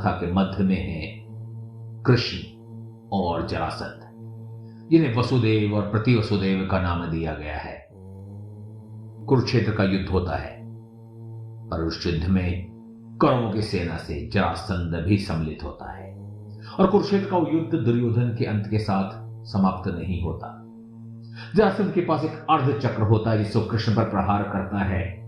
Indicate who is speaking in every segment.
Speaker 1: कथा के मध्य में है कृष्ण और जरासंध, जिन्हें वसुदेव और प्रति वसुदेव का नाम दिया गया है। कुरुक्षेत्र का युद्ध होता है और उस युद्ध में कौरवों की सेना से जरासंध भी सम्मिलित होता है और कुरुक्षेत्र का युद्ध दुर्योधन के अंत के साथ समाप्त नहीं होता। जरासंध के पास एक अर्ध चक्र होता है जिससे कृष्ण पर प्रहार करता है।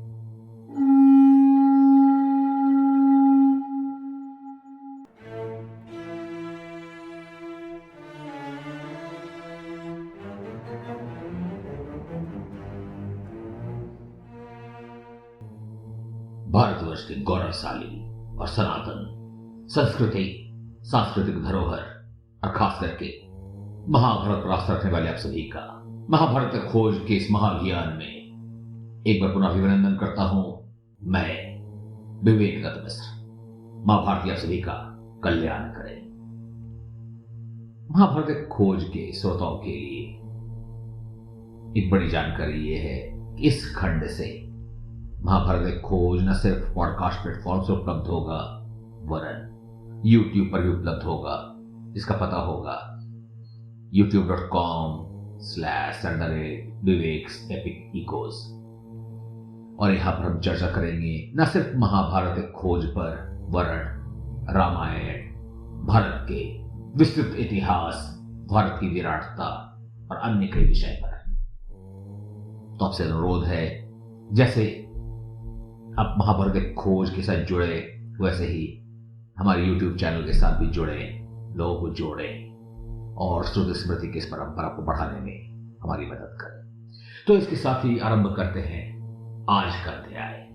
Speaker 1: भारतवर्ष के गौरवशाली और सनातन संस्कृति, सांस्कृतिक धरोहर और खास करके महाभारत पर आस्था रखने वाले आप सभी का महाभारत खोज के इस महाअभियान में एक बार पुनः अभिनंदन करता हूं। मैं विवेक दत्त मिश्र। महाभारत आप सभी का कल्याण करें। महाभारत खोज के श्रोताओं के लिए एक बड़ी जानकारी यह है कि इस खंड से महाभारत खोज न सिर्फ पॉडकास्ट प्लेटफॉर्म से उपलब्ध होगा वरन YouTube पर भी उपलब्ध होगा, जिसका पता होगा youtube.com/viveksepic और यहां पर हम चर्चा करेंगे न सिर्फ महाभारत खोज पर वरन रामायण, भारत के विस्तृत इतिहास, भारत की विराटता और अन्य कई विषय पर। तो आपसे अनुरोध है, जैसे आप महाभारत खोज के साथ जुड़े वैसे ही हमारे YouTube चैनल के साथ भी जुड़े, लोगों को जोड़े और श्रुति स्मृति की इस परंपरा को बढ़ाने में हमारी मदद करें। तो इसके साथ ही आरंभ करते हैं आज का अध्याय।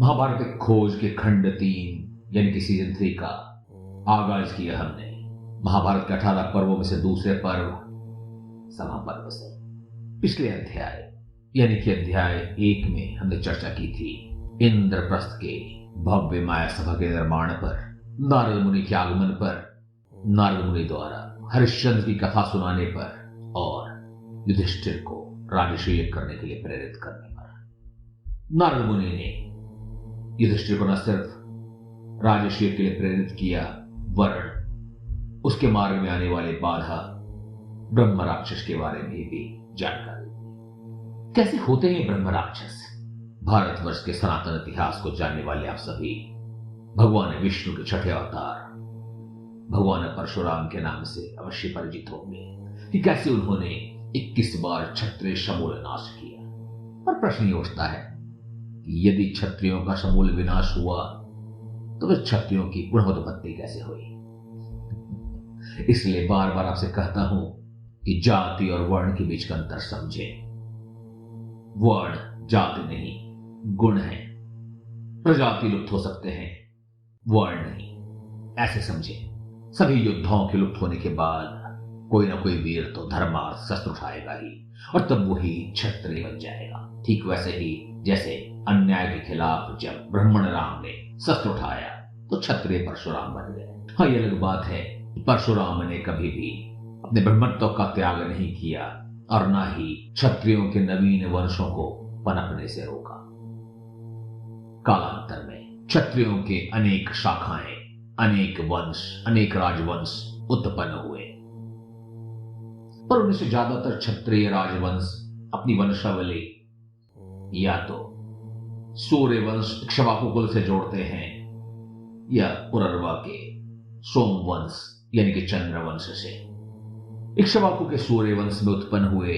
Speaker 1: महाभारत खोज के खंड 3 यानी कि सीजन 3 का आगाज किया हमने महाभारत के 18 पर्वों में से दूसरे पर्व सभा पर्व से। पिछले अध्याय यानी कि अध्याय 1 में हमने चर्चा की थी इंद्रप्रस्थ के भव्य माया सभा के निर्माण पर, नारद मुनि के आगमन पर, नारद मुनि द्वारा हरिश्चंद्र की कथा सुनाने पर और युधिष्ठिर को राजसूय करने के लिए प्रेरित करने पर। नारद मुनि ने युधिष्ठिर को न सिर्फ राजसूय के लिए प्रेरित किया वरन उसके मार्ग में आने वाले बाधा ब्रह्म राक्षस के बारे में भी जानकारी दी। कैसे होते हैं ब्रह्म राक्षस? भारतवर्ष के सनातन इतिहास को जानने वाले आप सभी भगवान विष्णु के छठे अवतार भगवान परशुराम के नाम से अवश्य परिचित होंगे कि कैसे उन्होंने 21 बार क्षत्रिय समूल नाश किया। और प्रश्न ये उठता है कि यदि क्षत्रियों का समूल विनाश हुआ तो फिर क्षत्रियों की पुनरुत्पत्ति कैसे हुई? इसलिए बार बार आपसे कहता हूं कि जाति और वर्ण के बीच का अंतर समझें। वर्ण जाति नहीं, गुण है। प्रजाति लुप्त हो सकते हैं, वर्ण नहीं, ऐसे समझे। सभी योद्धाओं के लुप्त होने के बाद कोई ना कोई वीर तो धर्मार्थ शस्त्र उठाएगा ही और तब वही क्षत्रिय बन जाएगा। ठीक वैसे ही जैसे अन्याय के खिलाफ जब ब्राह्मण राम ने शस्त्र उठाया तो क्षत्रिय परशुराम बन गए। हाँ, ये अलग बात है परशुराम ने कभी भी अपने ब्रह्मत्व का त्याग नहीं किया और ना ही क्षत्रियों के नवीन वंशों को पनपने से रोका। कालांतर में क्षत्रियों के अनेक शाखाएं, अनेक वंश, अनेक राजवंश उत्पन्न हुए, पर उनमें से ज्यादातर क्षत्रिय राजवंश अपनी वंशावली या तो सूर्य वंश इक्ष्वाकु कुल से जोड़ते हैं या पुरर्वा के सोमवंश यानी कि चंद्रवंश से। इक्ष्वाकु के सूर्य वंश में उत्पन्न हुए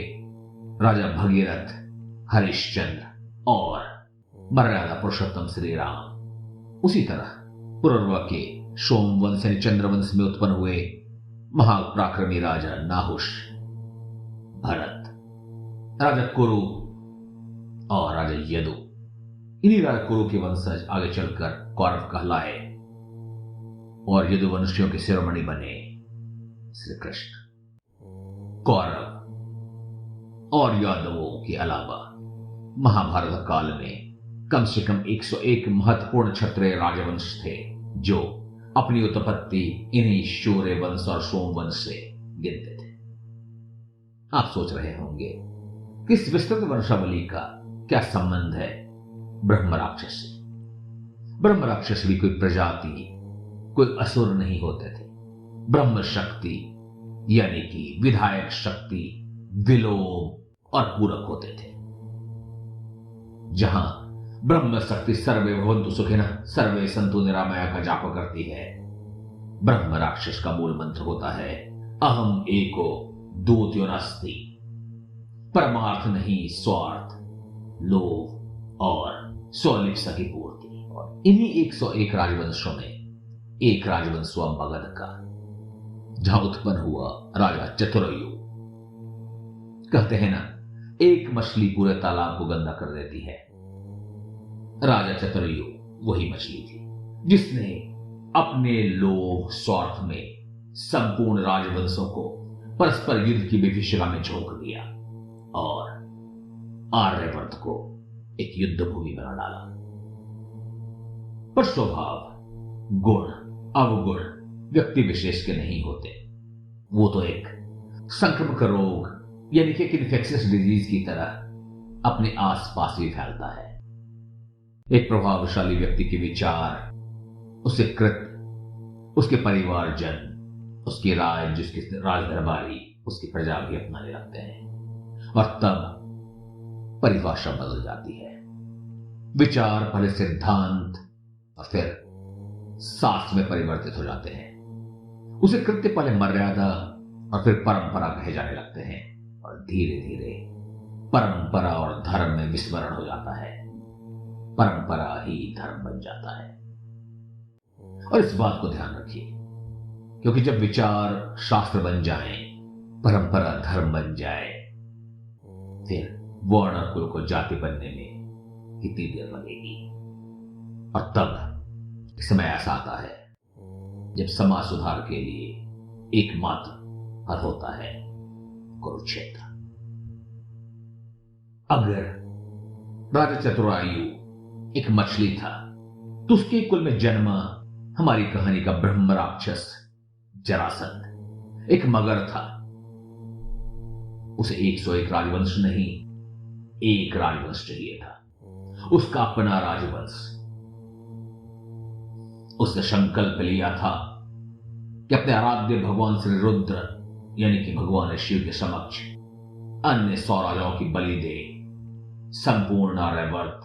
Speaker 1: राजा भगीरथ, हरिश्चंद्र और मर्यादा पुरुषोत्तम श्री राम। उसी तरह पुरर्वा के सोमवंश यानी चंद्रवंश में उत्पन्न हुए महापराक्रमी राजा नाहुष, भरत, राजा कुरु और राजा यदु। इन्हीं राजा कुरु के वंशज आगे चलकर कौरव कहलाए और यदुवंशियों के शिरोमणि बने श्री कृष्ण। कौरव और यादवों के अलावा महाभारत काल में कम से कम 101 महत्वपूर्ण क्षत्रिय राजवंश थे जो अपनी उत्पत्ति इन्हीं शौर्य वंश और सोमवंश से गिनते थे। आप सोच रहे होंगे कि इस विस्तृत वंशावली का क्या संबंध है ब्रह्म राक्षस से? ब्रह्म राक्षस भी कोई प्रजाति कोई असुर नहीं होते थे। ब्रह्म शक्ति यानी कि विधायक शक्ति, विलोम और पूरक होते थे। जहां ब्रह्म शक्ति सर्वे भवन्तु सुखिनः सर्वे सन्तु निरामया का जाप करती है, ब्रह्म राक्षस का मूल मंत्र होता है अहम एको द्वितीयो नास्ति। परमार्थ नहीं, स्वार्थ, लोभ और स्वलिप्सा की पूर्ति। और इन्हीं 101 राजवंशों में एक राजवंश हुआ मगध का, जहां उत्पन्न हुआ राजा चतुरयु। कहते हैं ना, एक मछली पूरे तालाब को गंदा कर देती है। राजा चतुरयु वही मछली थी जिसने अपने लोभ स्वार्थ में संपूर्ण राजवंशों को परस्पर युद्ध की विभीषिका में झोंक दिया और आर्यवर्त को एक युद्ध भूमि बना डाला। पर स्वभाव, गुण, अवगुण व्यक्ति विशेष के नहीं होते। वो तो एक संक्रामक रोग यानी कि एक इन्फेक्शियस डिजीज की तरह अपने आसपास भी फैलता है। एक प्रभावशाली व्यक्ति के विचार, उसके कृत्य, उसके परिवारजन, उसकी राज, जिसकी राज दरबारी, उसकी प्रजा भी अपनाने लगते हैं और तब परिभाषा बदल जाती है। विचार पहले सिद्धांत और फिर शास्त्र में परिवर्तित हो जाते हैं। उसे कृत्य पहले मर्यादा और फिर परंपरा कहे जाने लगते हैं और धीरे धीरे परंपरा और धर्म में विस्मरण हो जाता है। परंपरा ही धर्म बन जाता है। और इस बात को ध्यान रखिए, क्योंकि जब विचार शास्त्र बन जाए, परंपरा धर्म बन जाए, फिर वर्ण और कुल को जाति बनने में कितनी देर लगेगी। और तब समय ऐसा आता है जब समाज सुधार के लिए एकमात्र हल होता है कुरुक्षेत्र। अगर राजा चतुरायु एक मछली था तो उसके कुल में जन्मा हमारी कहानी का ब्रह्म राक्षस जरासंध एक मगर था। उसे 101 राजवंश नहीं, एक राजवंश चाहिए था, उसका अपना राजवंश। उसने संकल्प लिया था कि अपने आराध्य भगवान श्री रुद्र यानी कि भगवान शिव के समक्ष अन्य 100 राजाओं की बलि दे संपूर्ण आर्यवर्त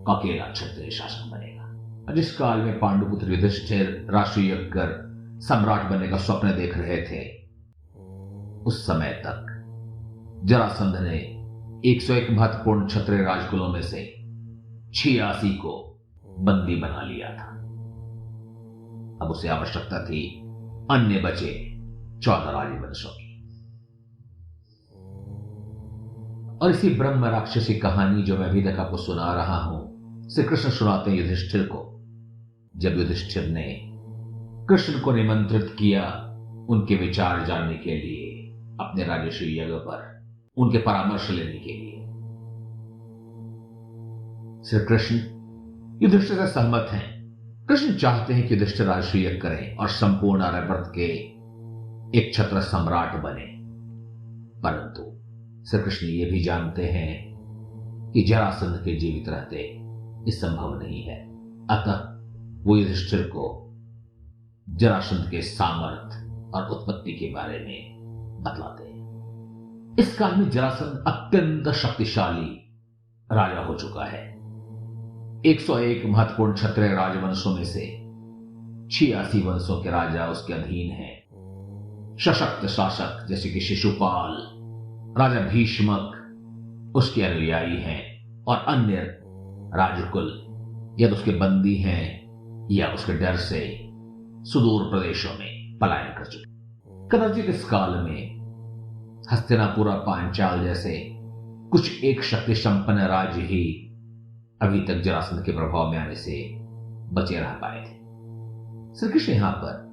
Speaker 1: का अकेला क्षत्रिय शासक बनेगा। जिस काल में पांडुपुत्र युधिष्ठिर राष्ट्रीय कर सम्राट बनने का स्वप्न देख रहे थे, उस समय तक जरासंध ने 101 महत्वपूर्ण क्षत्रिय राजकुलों में से 86 को बंदी बना लिया था। अब उसे आवश्यकता थी अन्य बचे 14 राजवंशों की। और इसी ब्रह्म राक्षसी कहानी जो मैं अभी तक आपको सुना रहा हूं, श्री कृष्ण सुनाते हैं युधिष्ठिर को। जब युधिष्ठिर ने कृष्ण को निमंत्रित किया उनके विचार जानने के लिए, अपने राजर्षि यज्ञ पर उनके परामर्श लेने के लिए, श्री कृष्ण युधिष्ठिर से सहमत हैं। कृष्ण चाहते हैं कि युधिष्ठिर राजर्षि यज्ञ करें और संपूर्ण आर्यवर्त के एक छत्र सम्राट बने। परंतु श्री कृष्ण ये भी जानते हैं कि जरासंध के जीवित रहते ये संभव नहीं है। अतः वो युधिष्ठिर को जरासंध के सामर्थ्य और उत्पत्ति के बारे में बतलाते हैं। इस काल में जरासंध अत्यंत शक्तिशाली राजा हो चुका है। 101 महत्वपूर्ण क्षत्रिय राजवंशों में से 86 वंशों के राजा उसके अधीन हैं। सशक्त शासक जैसे कि शिशुपाल, राजा भीष्मक उसके अनुयायी हैं और अन्य राजकुल या तो उसके बंदी हैं या उसके डर से सुदूर प्रदेशों में पलायन कर चुके। कदाचित इस काल में हस्तिनापुर और पांचाल जैसे कुछ एक शक्ति संपन्न राज्य ही अभी तक जरासंध के प्रभाव में आने से बचे रह पाए थे। श्री कृष्ण यहां पर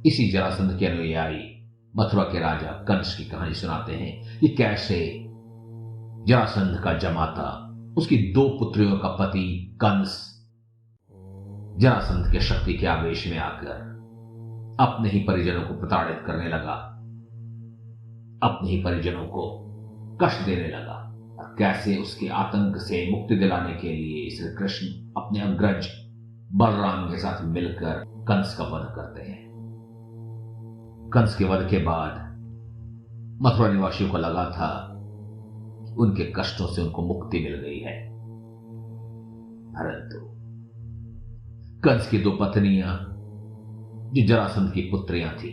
Speaker 1: इसी जरासंध के अनुयायी मथुरा के राजा कंस की कहानी सुनाते हैं कि कैसे जरासंध का जमाता, उसकी 2 पुत्रियों का पति कंस जरासंध के शक्ति के आवेश में आकर अपने ही परिजनों को प्रताड़ित करने लगा, अपने ही परिजनों को कष्ट देने लगा। और कैसे उसके आतंक से मुक्ति दिलाने के लिए श्री कृष्ण अपने अग्रज बलराम के साथ मिलकर कंस का वध करते हैं। कंस के वध के बाद मथुरा निवासियों को लगा था कि उनके कष्टों से उनको मुक्ति मिल गई है, परंतु कंस की दो पत्नियां जो जरासंध की पुत्रियां थी,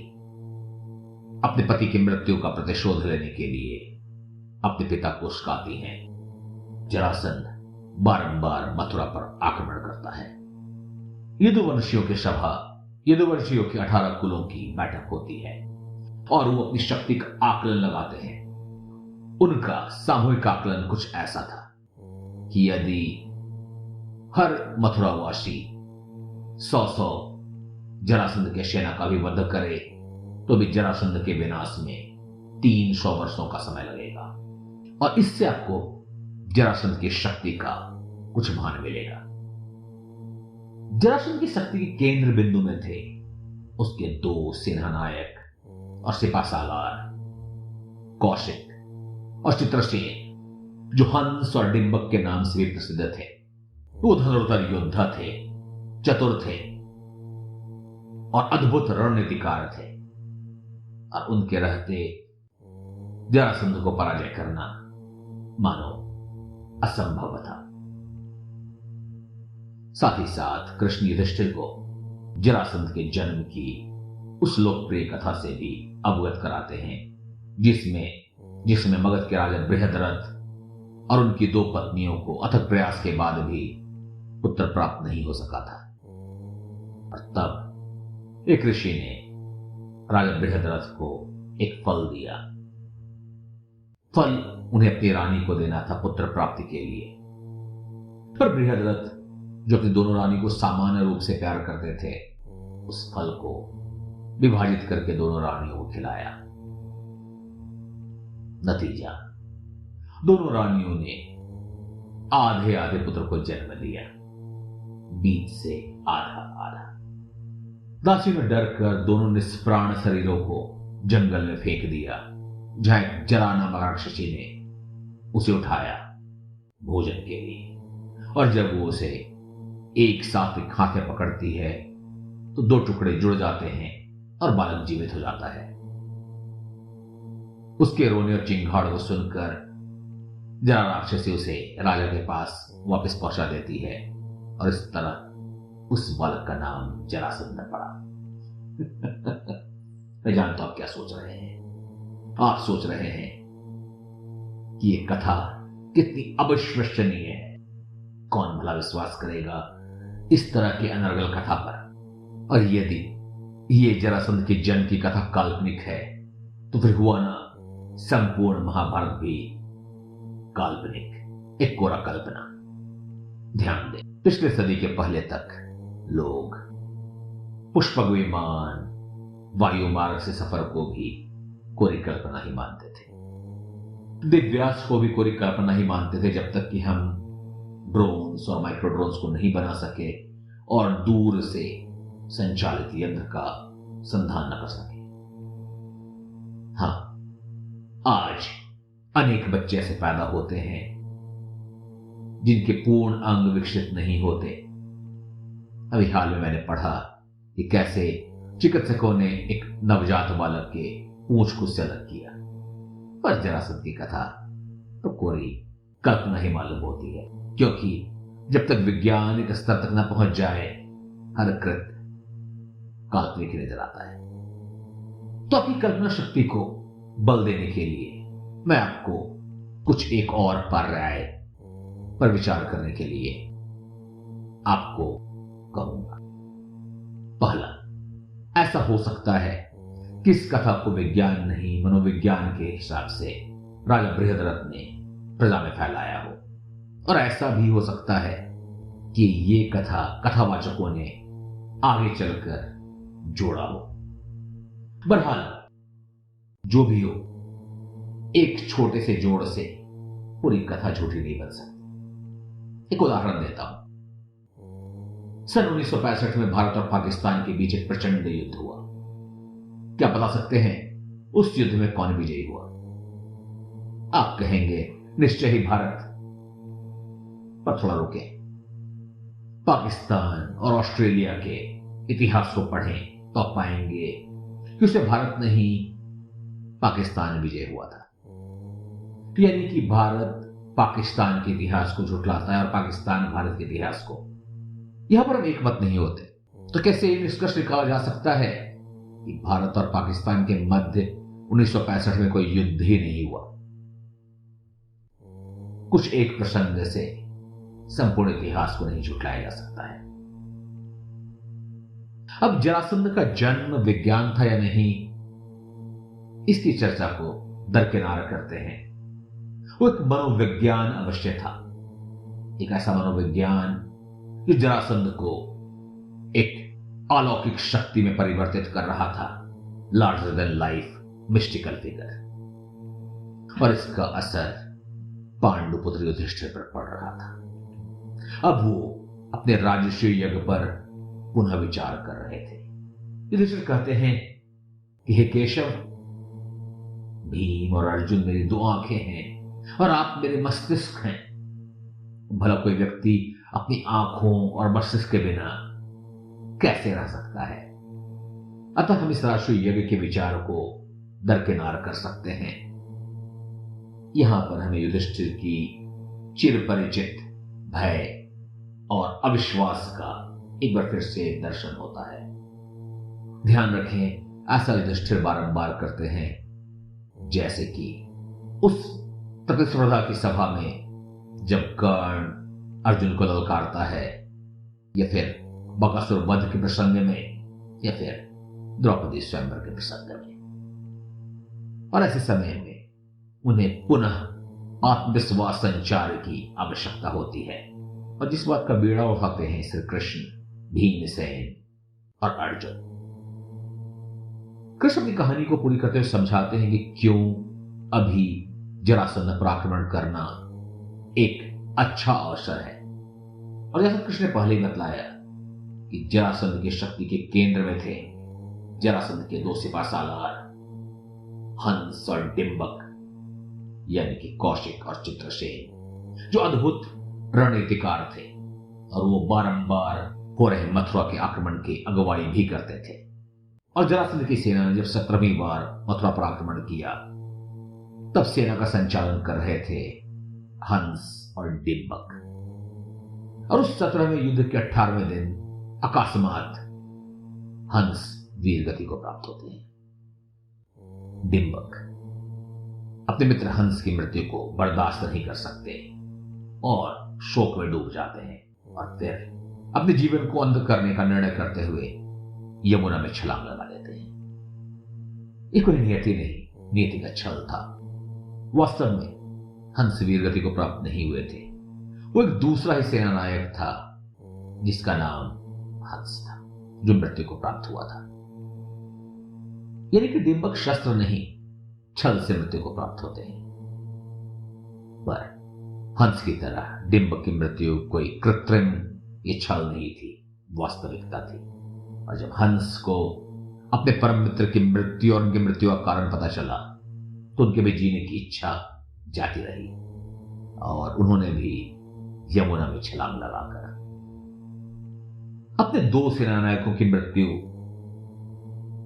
Speaker 1: अपने पति की मृत्यु का प्रतिशोध लेने के लिए अपने पिता को उस्काती हैं। जरासंध बारंबार मथुरा पर आक्रमण करता है। यदुवंशियों की सभा, यदुवंशियों के 18 कुलों की बैठक होती है और वो अपनी शक्ति का आकलन लगाते हैं। उनका सामूहिक आकलन कुछ ऐसा था कि यदि हर मथुरावासी 100 जरासंध के सेना का भी वध करे तो भी जरासंध के विनाश में 300 वर्षों का समय लगेगा, और इससे आपको जरासंध की शक्ति का कुछ भान मिलेगा। जरासंध की शक्ति के केंद्र बिंदु में थे उसके 2 सेना नायक और सिपासालार, कौशिक और चित्रसेन, जो हंस और डिंबक के नाम से भी प्रसिद्ध थे। वो धनुर्धर योद्धा थे, चतुर थे और अद्भुत रणनीतिकार थे, और उनके रहते जरासंध को पराजय करना मानो असंभव था। साथ ही साथ कृष्ण युधिष्ठिर को जरासंध के जन्म की उस लोकप्रिय कथा से भी अवगत कराते हैं जिसमें मगध के राजा बृहद्रथ और उनकी 2 पत्नियों को अथक प्रयास के बाद भी पुत्र प्राप्त नहीं हो सका था। और तब एक ऋषि ने राजा बृहद्रथ को एक फल दिया। फल उन्हें अपनी रानी को देना था पुत्र प्राप्ति के लिए, पर बृहद्रथ, जो अपनी दोनों रानी को सामान्य रूप से प्यार करते थे, उस फल को विभाजित करके दोनों रानियों को खिलाया। नतीजा, दोनों रानियों ने आधे आधे पुत्र को जन्म दिया, बीच से आधा आधा। दासियों ने डर कर दोनों निष्प्राण शरीरों को जंगल में फेंक दिया, जहां एक जरा नामक राक्षसी ने उसे उठाया भोजन के लिए, और जब वो उसे एक साथ हाथ पकड़ती है तो 2 टुकड़े जुड़ जाते हैं और बालक जीवित हो जाता है। उसके रोने और चिंगाड़ को सुनकर जरा राक्षसी उसे राजा के पास वापस पहुंचा देती है, और इस तरह उस बालक का नाम जरासंध पड़ा। मैं जानता हूं आप क्या सोच रहे हैं। आप सोच रहे हैं कि यह कथा कितनी अविश्वसनीय है। कौन भला विश्वास करेगा इस तरह की अनर्गल कथा पर? और यदि ये जरासंध की जन्म की कथा काल्पनिक है तो फिर हुआ ना संपूर्ण महाभारत भी काल्पनिक, एक कोरा कल्पना। ध्यान दें, पिछले सदी के पहले तक लोग पुष्पक विमान, वायु मार्ग से सफर को भी कोरी कल्पना ही मानते थे। दिव्यास को भी कोरी कल्पना ही मानते थे, जब तक कि हम ड्रोन्स और माइक्रो ड्रोन्स को नहीं बना सके और दूर से संचालित यंत्र का संधान न कर सके। हाँ, आज अनेक बच्चे ऐसे पैदा होते हैं जिनके पूर्ण अंग विकसित नहीं होते। अभी हाल में मैंने पढ़ा कि कैसे चिकित्सकों ने एक नवजात बालक के पूंछ को से अलग किया, पर जरासंध की कथा तो कोरी कल्पना ही मालूम होती है, क्योंकि जब तक वैज्ञानिक स्तर तक न पहुंच जाए हर कृत्य काल्पनिक नजर आता है। तो अपनी कल्पना शक्ति को बल देने के लिए मैं आपको कुछ एक और पर्याय पर विचार करने के लिए आपको कहूंगा। पहला, ऐसा हो सकता है कि इस कथा को विज्ञान नहीं मनोविज्ञान के हिसाब से राजा बृहद्रथ ने प्रजा में फैलाया हो, और ऐसा भी हो सकता है कि ये कथा कथावाचकों ने आगे चलकर जोड़ा हो। बहरहाल जो भी हो, एक छोटे से जोड़ से पूरी कथा झूठी नहीं बन सकती। एक उदाहरण देता हूं। सन 1965 में भारत और पाकिस्तान के बीच एक प्रचंड युद्ध हुआ। क्या बता सकते हैं उस युद्ध में कौन विजयी हुआ? आप कहेंगे निश्चय ही भारत। पर थोड़ा रुके। पाकिस्तान और ऑस्ट्रेलिया के इतिहास को पढ़ें तो आप पाएंगे कि उसे भारत नहीं पाकिस्तान विजय हुआ था। यानी कि भारत पाकिस्तान के इतिहास को झुठलाता है और पाकिस्तान भारत के इतिहास को। यहां पर हम एक मत नहीं होते, तो कैसे ये निष्कर्ष निकाला जा सकता है कि भारत और पाकिस्तान के मध्य 1965 में कोई युद्ध ही नहीं हुआ। कुछ एक प्रसंग से संपूर्ण इतिहास को नहीं झुठलाया जा सकता है। अब जरासंध का जन्म विज्ञान था या नहीं, इसकी चर्चा को दरकिनार करते हैं। वो एक मनोविज्ञान अवश्य था, एक ऐसा मनोविज्ञान जो जरासंध को एक अलौकिक शक्ति में परिवर्तित कर रहा था, larger than life mystical figure, और इसका असर पांडुपुत्र युधिष्ठिर पर पड़ रहा था। अब वो अपने राजसूय यज्ञ पर पुनः विचार कर रहे थे। युधिष्ठिर कहते हैं कि हे केशव, भीम और अर्जुन मेरी दो आंखें हैं और आप मेरे मस्तिष्क हैं। भला कोई व्यक्ति अपनी आंखों और मस्तिष्क के बिना कैसे रह सकता है? अतः हम इस राजसूय यज्ञ के विचार को दरकिनार कर सकते हैं। यहां पर हमें युधिष्ठिर की चिरपरिचित भय और अविश्वास का एक बार फिर से दर्शन होता है। ध्यान रखें, ऐसा युधिष्ठिर बारंबार करते हैं जैसे कि उस प्रतिस्पर्धा की सभा में जब कर्ण अर्जुन को ललकारता है, या फिर बकासुर वध के प्रसंग में, या फिर द्रौपदी स्वयंवर के प्रसंग में। और ऐसे समय में उन्हें पुनः आत्मविश्वास संचार की आवश्यकता होती है, और जिस बात का बीड़ा उठाते हैं श्री कृष्ण, भीमसेन और अर्जुन। कृष्ण अपनी कहानी को पूरी करते हुए समझाते हैं कि क्यों अभी जरासंध पर आक्रमण करना एक अच्छा अवसर है। और जैसा कृष्ण ने पहले ही बतलाया कि जरासंध की शक्ति के केंद्र में थे जरासंध के दो सिपा सालार हंस और डिंबक, यानी कि कौशिक और चित्रसेन, जो अद्भुत रणनीतिकार थे और वो बारंबार हो रहे मथुरा के आक्रमण की अगुवाई भी करते थे। और जरासंध की सेना ने जब 17वीं बार मथुरा पर आक्रमण किया, तब सेना का संचालन कर रहे थे हंस और डिंबक। और उस 17वें युद्ध के 18वें दिन अकस्मात हंस वीर गति को प्राप्त होते हैं। डिंबक अपने मित्र हंस की मृत्यु को बर्दाश्त नहीं कर सकते और शोक में डूब जाते हैं, और फिर अपने जीवन को अंत करने का निर्णय करते हुए यमुना में छलांग लगा देते हैं। ये कोई नियति नहीं, नियति का छल था। वास्तव में हंस वीर गति को प्राप्त नहीं हुए थे, वो एक दूसरा ही सेना नायक था जिसका नाम हंस था, जो मृत्यु को प्राप्त हुआ था। यानी कि डिंबक शस्त्र नहीं, छल से मृत्यु को प्राप्त होते हैं। पर हंस की तरह डिंबक की मृत्यु कोई कृत्रिम ये छल नहीं थी, वास्तविकता थी। और जब हंस को अपने परम मित्र की मृत्यु और उनकी मृत्यु का कारण पता चला, तो उनके भी जीने की इच्छा जाती रही और उन्होंने भी यमुना में छलांग लगाकर अपने दो सेनानायकों की मृत्यु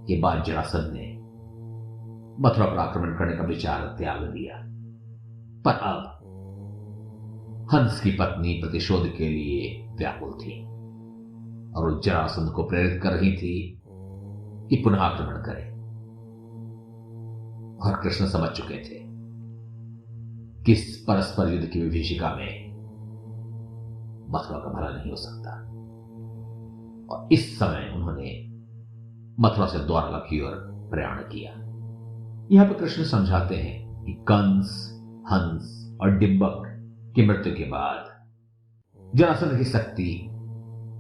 Speaker 1: के बाद जरासंध ने मथुरा पर आक्रमण करने का विचार त्याग दिया। पर अब हंस की पत्नी प्रतिशोध के लिए व्याकुल थी और वो जरासंध को प्रेरित कर रही थी कि पुनः आक्रमण करे। और कृष्ण समझ चुके थे कि इस परस्पर युद्ध की विभीषिका में मथुरा का भला नहीं हो सकता, और इस समय उन्होंने मथुरा से द्वारका की ओर प्रयाण किया। यहां पर कृष्ण समझाते हैं कि कंस, हंस और डिंबक की मृत्यु के बाद जरासंध की शक्ति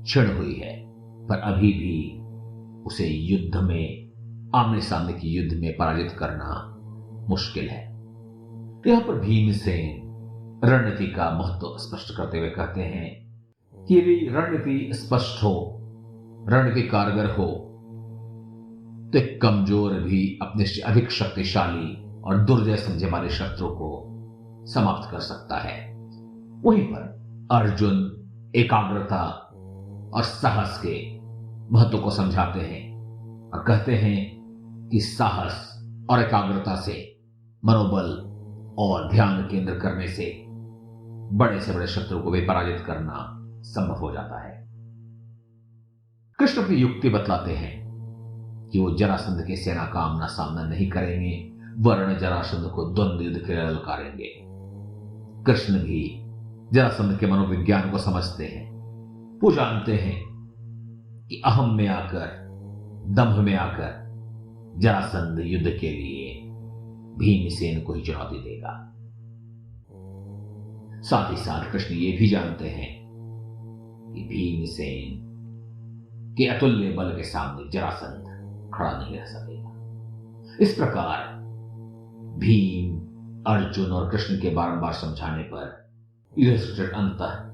Speaker 1: क्षीण हुई है, पर अभी भी उसे युद्ध में, आमने सामने की युद्ध में पराजित करना मुश्किल है। यहां पर भीमसेन रणनीति का महत्व स्पष्ट करते हुए कहते हैं कि यदि रणनीति स्पष्ट हो, रणनीति कारगर हो, तो एक कमजोर भी अपने से अधिक शक्तिशाली और दुर्जय समझे वाले शत्रु को समाप्त कर सकता है। वहीं पर अर्जुन एकाग्रता और साहस के महत्व को समझाते हैं और कहते हैं कि साहस और एकाग्रता से मनोबल और ध्यान केंद्र करने से बड़े से बड़े शत्रु को भी पराजित करना संभव हो जाता है। कृष्ण अपनी युक्ति बतलाते हैं कि वो जरासंध के सेना का आमना सामना नहीं करेंगे, वरन जरासंध को द्वंद्व युद्ध के लिए ललकारेंगे। कृष्ण भी जरासंध के मनोविज्ञान को समझते हैं। वो जानते हैं कि अहम में आकर, दंभ में आकर जरासंध युद्ध के लिए भीमसेन को ही चुनौती देगा। साथ ही साथ कृष्ण ये भी जानते हैं कि भीमसेन के अतुल्य बल के सामने जरासंध खड़ा नहीं रह सकेगा। इस प्रकार भीम, अर्जुन और कृष्ण के बारंबार समझाने पर युधिष्ठिर अंततः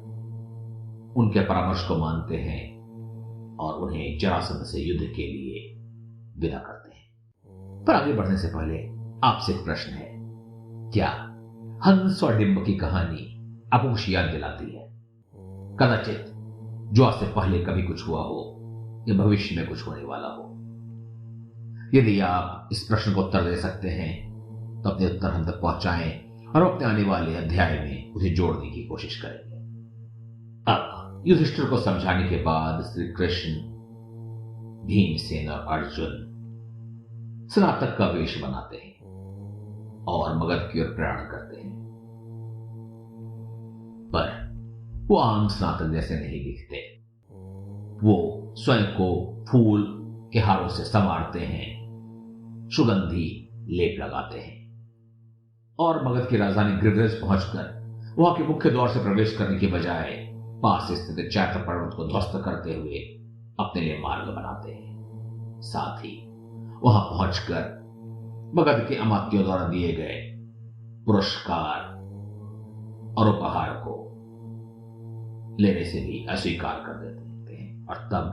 Speaker 1: उनके परामर्श को मानते हैं और उन्हें जरासंध से युद्ध के लिए विदा करते हैं। पर आगे बढ़ने से पहले आपसे एक प्रश्न है, क्या हंस और डिंब की कहानी आपको कुछ याद दिलाती है? कदाचित जो आज से पहले कभी कुछ हुआ हो या भविष्य में कुछ होने वाला हो। यदि आप इस प्रश्न को उत्तर दे सकते हैं तो अपने उत्तर हम तक पहुंचाएं और अपने आने वाले अध्याय में उसे जोड़ने की कोशिश करेंगे। अब युधिष्ठिर को समझाने के बाद श्री कृष्ण, भीमसेन और अर्जुन स्नातक का वेश बनाते हैं और मगध की ओर प्रयाण करते हैं। पर वो आम स्नातक जैसे नहीं दिखते। वो स्वयं को फूल के हारों से संवारते हैं, सुगंधी लेप लगाते हैं और मगध की राजधानी गिरिराज पहुंचकर वहां के मुख्य द्वार से प्रवेश करने के बजाय पास स्थित चैत्र पर्वत को ध्वस्त करते हुए अपने लिए मार्ग बनाते हैं। साथ ही वहां पहुंचकर मगध के अमात्यों द्वारा दिए गए पुरस्कार और उपहार को लेने से भी अस्वीकार कर देते हैं और तब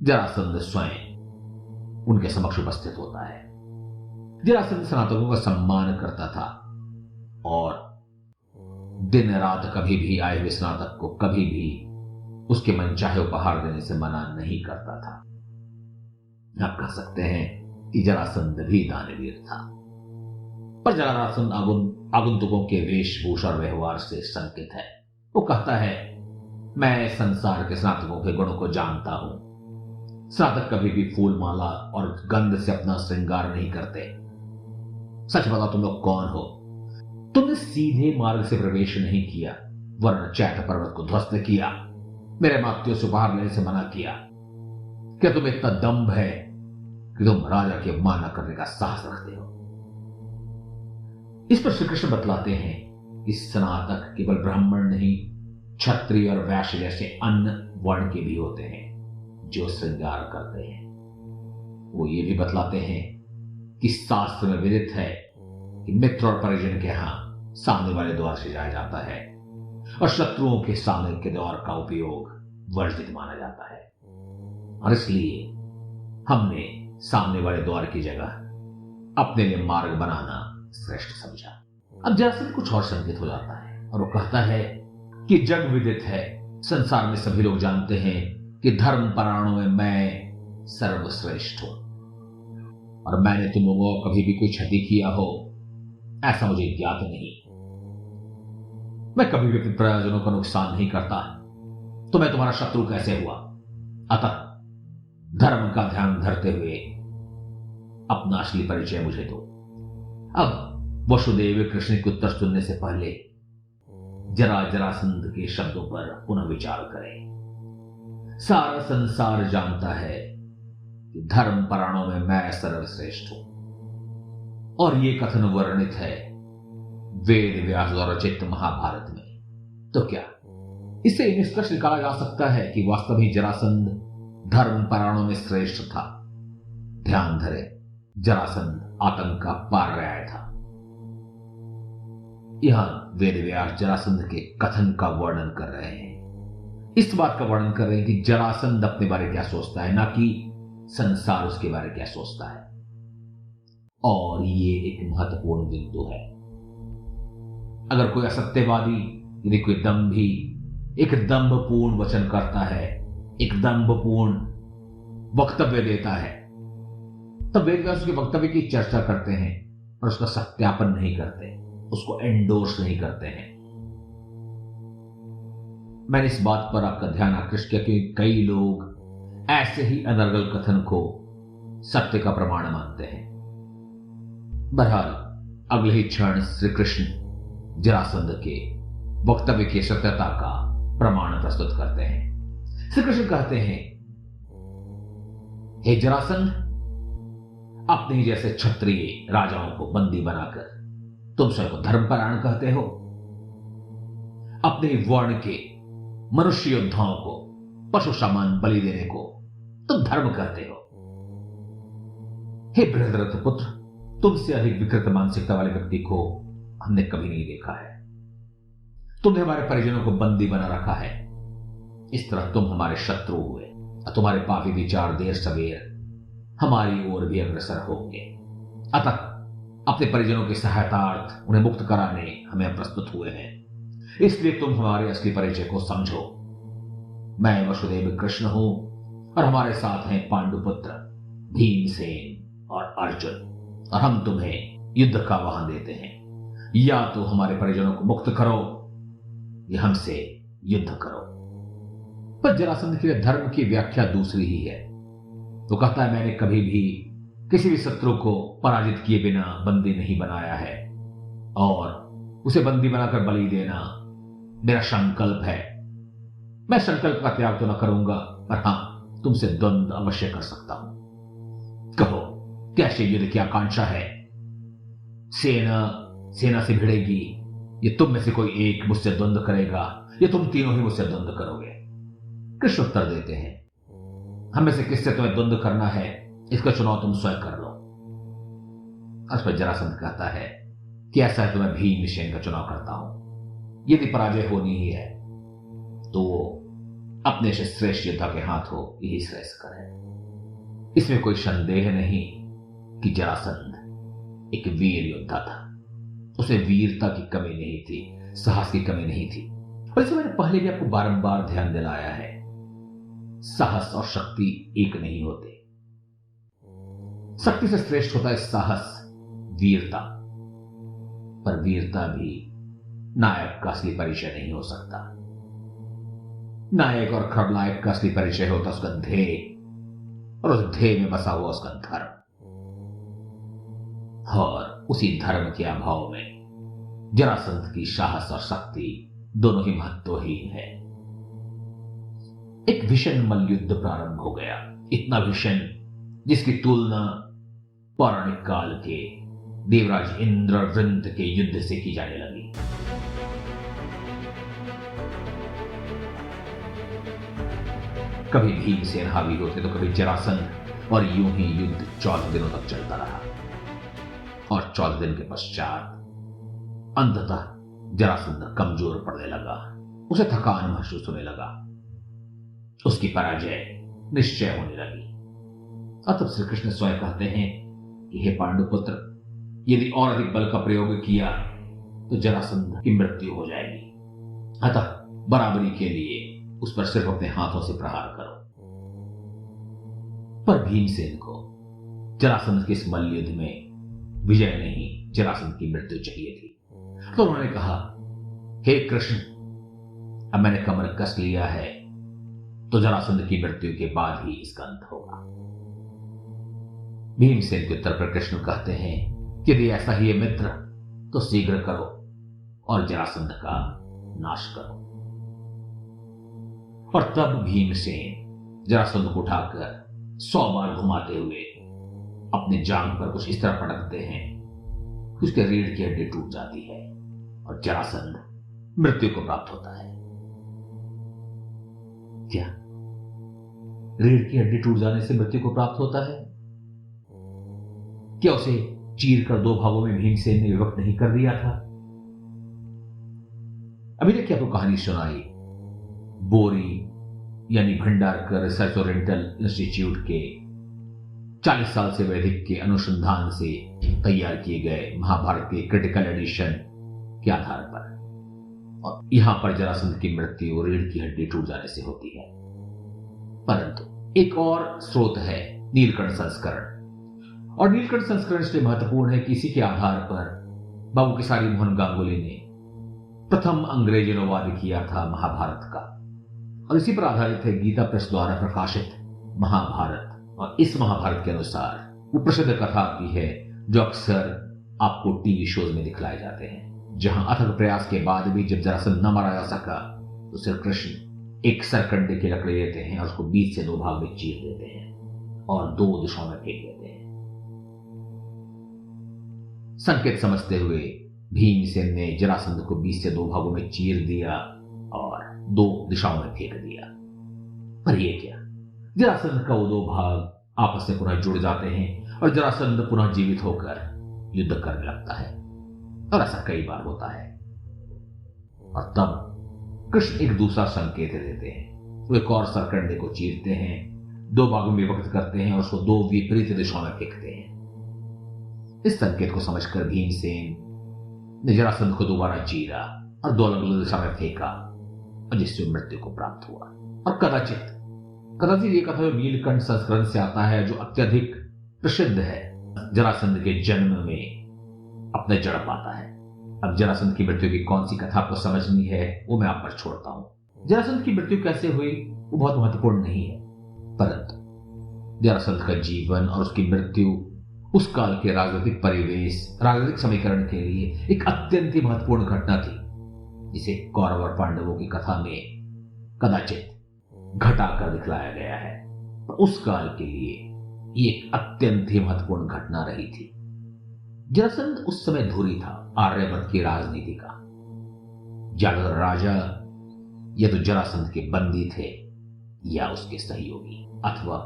Speaker 1: जरासंध स्वयं उनके समक्ष उपस्थित होता है। जरासंध स्नातकों का सम्मान करता था और दिन रात कभी भी आए हुए स्नातक को कभी भी उसके मनचाहे उपहार देने से मना नहीं करता था। आप कह सकते हैं कि जरासंध भी दानवीर था, पर जरासंध आगंतुकों के वेशभूषा और व्यवहार से संकित है। वो कहता है, मैं संसार के स्नातकों के गुणों को जानता हूं। स्नातक कभी भी फूल माला और गंध से अपना श्रृंगार नहीं करते। सच बताओ, तुम लोग कौन हो? तुमने सीधे मार्ग से प्रवेश नहीं किया, वरन चैत्र पर्वत को ध्वस्त किया, मेरे मात्यों से उपहार लेने से मना किया। क्या तुम्हें इतना दंभ है कि तुम राजा की अवमानना करने का साहस रखते हो? इस पर श्री कृष्ण बतलाते हैं कि स्नातक केवल ब्राह्मण नहीं, क्षत्रिय और वैश्य जैसे अन्य वर्ण के भी होते हैं जो श्रृंगार करते हैं। वो ये भी बतलाते हैं कि शास्त्र में विदित है कि मित्र और परिजन के यहां सामने वाले द्वार से जाया जाता है और शत्रुओं के सामने के द्वार का उपयोग वर्जित माना जाता है, और इसलिए हमने सामने वाले द्वार की जगह अपने लिए मार्ग बनाना श्रेष्ठ समझा। अब जरासंध कुछ और संकेत हो जाता है और वो कहता है कि जग विदित है, संसार में सभी लोग जानते हैं कि धर्म परायणों में मैं सर्वश्रेष्ठ हूं और मैंने तुम लोगों को कभी भी कोई क्षति किया हो ऐसा मुझे ज्ञात नहीं। मैं कभी भी अपने प्रयोजनों का नुकसान नहीं करता, तो मैं तुम्हारा शत्रु कैसे हुआ? अतः धर्म का ध्यान धरते हुए अपना असली परिचय मुझे दो। अब वसुदेव कृष्ण के उत्तर सुनने से पहले जरासंध के शब्दों पर पुनः विचार करें। सारा संसार जानता है कि धर्म परायणों में मैं सर्वश्रेष्ठ हूं और ये कथन वर्णित है वेद व्यास द्वारा रचित महाभारत में। तो क्या इससे निष्कर्ष निकाला जा सकता है कि वास्तव में जरासंध धर्म परायणों में श्रेष्ठ था? ध्यान धरे, जरासंध आतंक का पर्याय था। यहां वेद व्यास जरासंध के कथन का वर्णन कर रहे हैं, इस बात का वर्णन कर रहे हैं कि जरासंध अपने बारे क्या सोचता है, ना कि संसार उसके बारे क्या सोचता है। और ये एक महत्वपूर्ण बिंदु है। अगर कोई असत्यवादी यदि कोई दंभी एक दंभपूर्ण वचन करता है, एक दंभपूर्ण वक्तव्य देता है, तब वेदव्यास उसके वक्तव्य की चर्चा करते हैं और उसका सत्यापन नहीं करते, उसको एंडोर्स नहीं करते हैं। मैंने इस बात पर आपका ध्यान आकृष्ट किया कि कई लोग ऐसे ही अनर्गल कथन को सत्य का प्रमाण मानते हैं। बहरहाल अगले ही क्षण श्री कृष्ण जरासंध के वक्तव्य की सत्यता का प्रमाण प्रस्तुत करते हैं। श्री कृष्ण कहते हैं, हे जरासंध, अपने ही जैसे क्षत्रिय राजाओं को बंदी बनाकर तुम स्वयं को धर्मपरायण कहते हो। अपने ही वर्ण के मनुष्य योद्धाओं को पशु समान बलि देने को तुम धर्म कहते हो। हे बृहद्रथ पुत्र, तुमसे अधिक विकृत मानसिकता वाले व्यक्ति को हमने कभी नहीं देखा है। तुमने हमारे परिजनों को बंदी बना रखा है। इस तरह तुम हमारे शत्रु हुए और तुम्हारे पापी विचार देर सवेर हमारी ओर भी अग्रसर होंगे। अतः अपने परिजनों की सहायतार्थ उन्हें मुक्त कराने हमें प्रस्तुत हुए हैं। इसलिए तुम हमारे असली परिचय को समझो। मैं वसुदेव कृष्ण हूं और हमारे साथ हैं पांडुपुत्र भीमसेन और अर्जुन, और हम तुम्हें युद्ध का वाहन देते हैं। या तो हमारे परिजनों को मुक्त करो या हमसे युद्ध करो। पर जरासंध के लिए धर्म की व्याख्या दूसरी ही है। तो कहता है, मैंने कभी भी किसी भी शत्रु को पराजित किए बिना बंदी नहीं बनाया है और उसे बंदी बनाकर बलि देना मेरा संकल्प है। मैं संकल्प का त्याग तो न करूंगा, पर हां, तुमसे द्वंद्व अवश्य कर सकता हूं। कहो, कैसे युद्ध की आकांक्षा है? सेना से भिड़ेगी, ये तुम में से कोई एक मुझसे द्वंद्व करेगा या तुम तीनों ही मुझसे द्वंद्व करोगे? कृष्ण उत्तर देते हैं, हम में से किससे तुम्हें द्वंद्व करना है, इसका चुनाव तुम स्वयं कर लो। उस पर जरासंध कहता है कि ऐसा है तो मैं भीमसेन का चुनाव करता हूं। यदि पराजय होनी ही है तो अपने से श्रेष्ठ योद्धा के हाथों यही श्रेष्ठकर है। इसमें कोई संदेह नहीं कि जरासंध एक वीर योद्धा था। उसे वीरता की कमी नहीं थी, साहस की कमी नहीं थी। और इसे मैंने पहले भी आपको बारंबार ध्यान दिलाया है, साहस और शक्ति एक नहीं होते। शक्ति से श्रेष्ठ होता है साहस, वीरता। पर वीरता भी नायक का असली परिचय नहीं हो सकता। नायक और खलनायक का असली परिचय होता उसका ध्येय, और उस ध्येय में बसा हुआ उसका धर्म। और उसी धर्म के अभाव में जरासंध की साहस और शक्ति दोनों ही महत्वहीन है। एक भीषण मल्लयुद्ध प्रारंभ हो गया, इतना भीषण जिसकी तुलना पौराणिक काल के देवराज इंद्रवृंत के युद्ध से की जाने लगी। कभी भीमसेन हावी होते तो कभी जरासंध, और यूं ही युद्ध 14 दिनों तक चलता रहा। और 14 दिन के पश्चात अंततः जरासंध कमजोर पड़ने लगा, उसे थकान महसूस होने लगा, उसकी पराजय निश्चय होने लगी। और तब श्री कृष्ण स्वयं कहते हैं कि हे पांडुपुत्र, यदि और अधिक बल का प्रयोग किया तो जरासंध की मृत्यु हो जाएगी। अतः बराबरी के लिए उस पर सिर्फ अपने हाथों से प्रहार करो। पर भीमसेन को जरासंध के इस मल्लयुद्ध में विजय नहीं, जरासंध की मृत्यु चाहिए थी। तो उन्होंने कहा, हे कृष्ण, अब मैंने कमर कस लिया है, तो जरासंध की मृत्यु के बाद ही इसका अंत होगा। भीमसेन के उत्तर पर कृष्ण कहते हैं कि यदि ऐसा ही है मित्र, तो शीघ्र करो और जरासंध का नाश करो। और तब भीमसेन जरासंध को उठाकर 100 बार घुमाते हुए अपने जांग पर कुछ इस तरह पटकते हैं कि उसके रीढ़ की हड्डी टूट जाती है और जरासंध मृत्यु को प्राप्त होता है। क्या रीढ़ की हड्डी टूट जाने से मृत्यु को प्राप्त होता है? क्या उसे चीर कर 2 भागों में भीमसेन ने विभक्त नहीं कर दिया था? अभी तक आपको कहानी सुनाई बोरी यानी भंडारकर रिसर्च ओरिएंटल इंस्टीट्यूट के 40 साल से अधिक के अनुसंधान से तैयार किए गए महाभारत के क्रिटिकल एडिशन के आधार पर। और यहां पर जरासंध की मृत्यु रीढ़ की हड्डी टूट जाने से होती है। परंतु एक और स्रोत है नीलकंठ संस्करण, और नीलकंठ संस्करण इसलिए महत्वपूर्ण है कि इसी के आधार पर बाबू केसारी मोहन गांगुली ने प्रथम अंग्रेजी अनुवाद किया था महाभारत का, और इसी पर आधारित है गीता प्रेस द्वारा प्रकाशित महाभारत। और इस महाभारत के अनुसार वो प्रसिद्ध कथा आती है जो अक्सर आपको टीवी शोज में दिखलाए जाते हैं, जहां अथक प्रयास के बाद भी जब जरासंध न मारा जा सका तो श्री कृष्ण एक सरकंडे की लकड़ी लेते हैं और उसको बीच से 2 भाग में चीर देते हैं और 2 दिशाओं में फेंक देते हैं। संकेत समझते हुए भीमसेन ने जरासंध को बीच से 2 भागों में चीर दिया और 2 दिशाओं में फेंक दिया। पर यह क्या, जरासंध का वो 2 भाग आपस में पुनः जुड़ जाते हैं और जरासंध पुनः जीवित होकर युद्ध करने लगता है, और ऐसा कई बार होता है। और तब कृष्ण एक दूसरा संकेत देते हैं, वो एक और सरकंडे को चीरते हैं, 2 भागों में विभक्त करते हैं और उसको 2 विपरीत दिशाओं में फेंकते हैं। इस संकेत को समझकर भीमसेन ने जरासंध को दोबारा चीरा और 2 अलग अलग दिशा में फेंका, और जिससे मृत्यु को प्राप्त हुआ। और कदाचित ये कथा जो नीलकंठ संस्करण से आता है, जो अत्यधिक प्रसिद्ध है, जरासंध के जन्म में अपने जड़ पाता है। अब जरासंध की मृत्यु की कौन सी कथा आपको समझनी है वो मैं आप पर छोड़ता हूं। जरासंध की मृत्यु कैसे हुई वो बहुत महत्वपूर्ण नहीं है, परंतु जरासंध का जीवन और उसकी मृत्यु उस काल के राजनीतिक परिवेश, राजनीतिक समीकरण के लिए एक अत्यंत ही महत्वपूर्ण घटना थी, जिसे कौरव और पांडवों की कथा में कदाचित घटाकर दिखलाया गया है। तो उस काल के लिए ये एक अत्यंत ही महत्वपूर्ण घटना रही थी। जरासंध उस समय धुरी था आर्यवर्त की राजनीति का। ज्यादातर राजा या तो जरासंध के बंदी थे या उसके सहयोगी, अथवा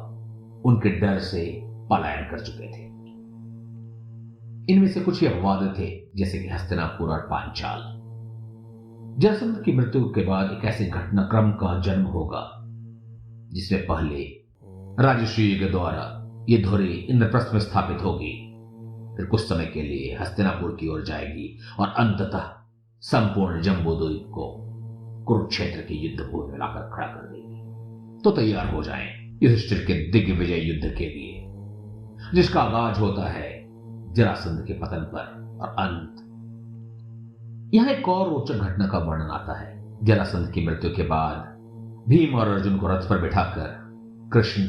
Speaker 1: उनके डर से पलायन कर चुके थे। इनमें से कुछ ही अपवाद थे, जैसे कि हस्तिनापुर और पांचाल। जरासंध की मृत्यु के बाद एक ऐसे घटनाक्रम का जन्म होगा जिसमें पहले राजश्री के द्वारा ये धुरी इंद्रप्रस्थ में स्थापित होगी, फिर कुछ समय के लिए हस्तिनापुर की ओर जाएगी और अंततः संपूर्ण जम्बूद्वीप को कुरुक्षेत्र के युद्ध भूमि में लाकर खड़ा कर देगी। तो तैयार हो जाएं युधिष्ठिर के दिग्विजय युद्ध के लिए, जिसका आगाज होता है जरासंध के पतन पर और अंत। यहां एक और रोचक घटना का वर्णन आता है। जरासंध की मृत्यु के बाद भीम और अर्जुन को रथ पर बिठाकर कृष्ण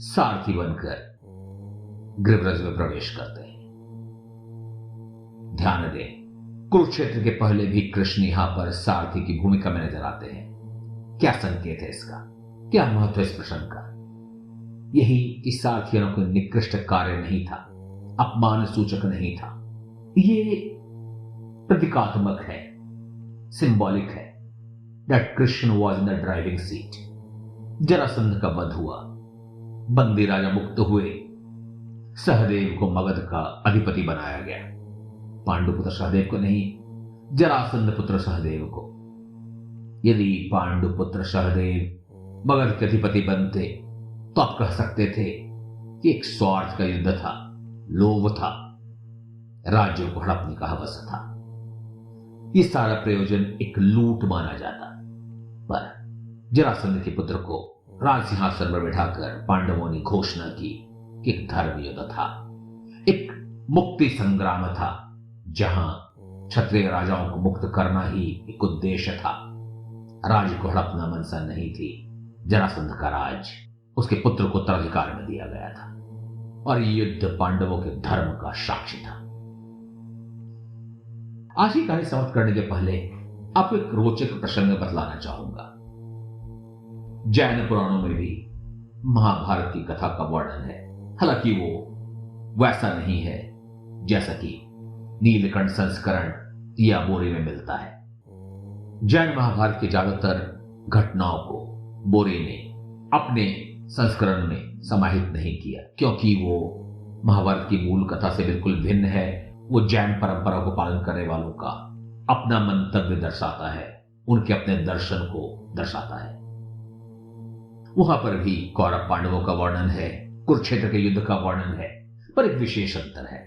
Speaker 1: सारथी बनकर गिरिव्रज में प्रवेश करते हैं। ध्यान दें, कुरुक्षेत्र के पहले भी कृष्ण यहां पर सारथी की भूमिका में नजर आते हैं। क्या संकेत है इसका, क्या महत्व इस प्रसंग का? यही कि सारथियों को निकृष्ट कार्य नहीं था, अपमान सूचक नहीं था, ये प्रतीकात्मक है, सिंबॉलिक है that Krishna was in the driving seat। Jarasandh का वध हुआ, बंदी राजा मुक्त हुए, सहदेव को मगध का अधिपति बनाया गया। पांडुपुत्र सहदेव को नहीं, जरासंध पुत्र सहदेव को। यदि पांडुपुत्र सहदेव मगध के अधिपति बनते तो आप कह सकते थे कि एक स्वार्थ का युद्ध था, लोभ था, राज्यों को हड़पने का हवस था। यह सारा प्रयोजन एक लूट माना जाता। पर जरासंध के पुत्र को राज सिंहासन पर बिठाकर पांडवों ने घोषणा की कि एक धर्म युद्ध था, एक मुक्ति संग्राम था, जहां क्षत्रिय राजाओं को मुक्त करना ही एक उद्देश्य था। राज्य को हड़पना मनसा नहीं थी। जरासंध का राज उसके पुत्र को उत्तराधिकार में दिया गया था और युद्ध पांडवों के धर्म का साक्षी था। आज की कहानी समाप्त करने के पहले आपको एक रोचक प्रसंग बतलाना चाहूंगा। जैन पुराणों में भी महाभारत की कथा का वर्णन है, हालांकि वो वैसा नहीं है जैसा कि नीलकंठ संस्करण या बोरी में मिलता है। जैन महाभारत की ज्यादातर घटनाओं को बोरी ने अपने संस्करण में समाहित नहीं किया, क्योंकि वो महाभारत की मूल कथा से बिल्कुल भिन्न है। वो जैन परंपरा को पालन करने वालों का अपना मंतव्य दर्शाता है, उनके अपने दर्शन को दर्शाता है। वहां पर भी कौरव पांडवों का वर्णन है, कुरुक्षेत्र के युद्ध का वर्णन है, पर एक विशेष अंतर है।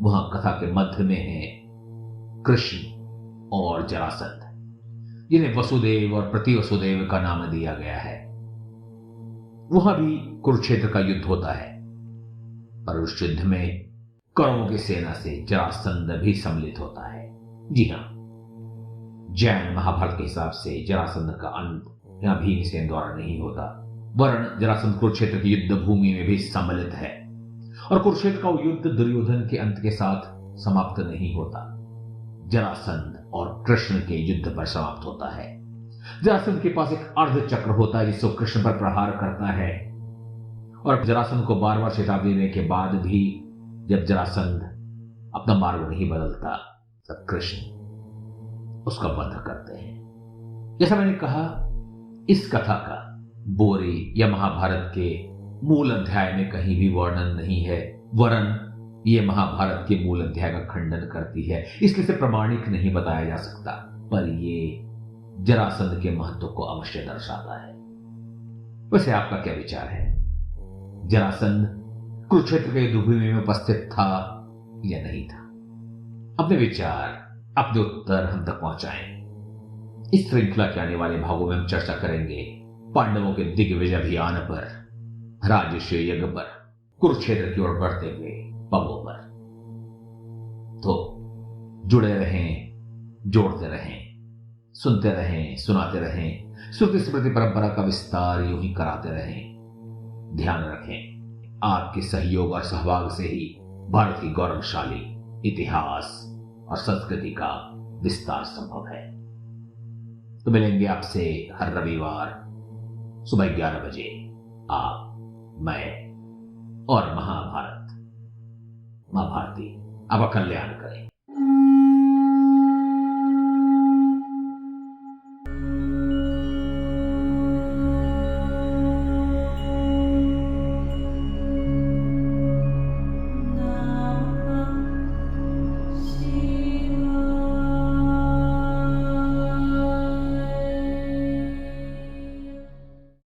Speaker 1: वहां कथा के मध्य में है कृष्ण और जरासंध, जिन्हें वसुदेव और प्रति वसुदेव का नाम दिया गया है। वहां भी कुरुक्षेत्र का युद्ध होता है, पर उस युद्ध में कौरवों की सेना से जरासंध भी सम्मिलित होता है। जी हां, जैन महाभारत के हिसाब से जरासंध का अंत यहां भीमसेन द्वारा नहीं होता, वरन जरासंध कुरुक्षेत्र की युद्ध भूमि में भी सम्मिलित है। और कुरुक्षेत्र का युद्ध दुर्योधन के अंत के साथ समाप्त नहीं होता, जरासंध और कृष्ण के युद्ध पर समाप्त होता है। जरासंध के पास एक अर्ध चक्र होता है जिससे कृष्ण पर प्रहार करता है, और जरासंध को बार बार चेतावनी देने के बाद भी जब जरासंध अपना मार्ग नहीं बदलता, तब कृष्ण उसका वध करते हैं। जैसा मैंने कहा, इस कथा का बोरी या महाभारत के मूल अध्याय में कहीं भी वर्णन नहीं है, वरन यह महाभारत के मूल अध्याय का खंडन करती है, इसलिए इसे प्रमाणिक नहीं बताया जा सकता, पर यह जरासंध के महत्व को अवश्य दर्शाता है। वैसे आपका क्या विचार है? जरासंध कुरुक्षेत्र के युद्धभूमि में उपस्थित था या नहीं था? अपने विचार, अपने उत्तर हम तक पहुंचाएं। इस श्रृंखला के आने वाले भागों में हम चर्चा करेंगे पांडवों के दिग्विजय अभियान पर, राजसूय यज्ञ पर, कुरुक्षेत्र की ओर बढ़ते हुए पगों पर। तो जुड़े रहें, जोड़ते रहें, सुनते रहें, सुनाते रहें, श्रुति स्मृति परंपरा का विस्तार यूं ही कराते रहें। ध्यान रखें, आपके सहयोग और सहभाग से ही भारत की गौरवशाली इतिहास और संस्कृति का विस्तार संभव है। तो मिलेंगे आपसे हर रविवार सुबह 11 बजे, आप, मैं और महाभारत, मां भारती आपका कल्याण करें।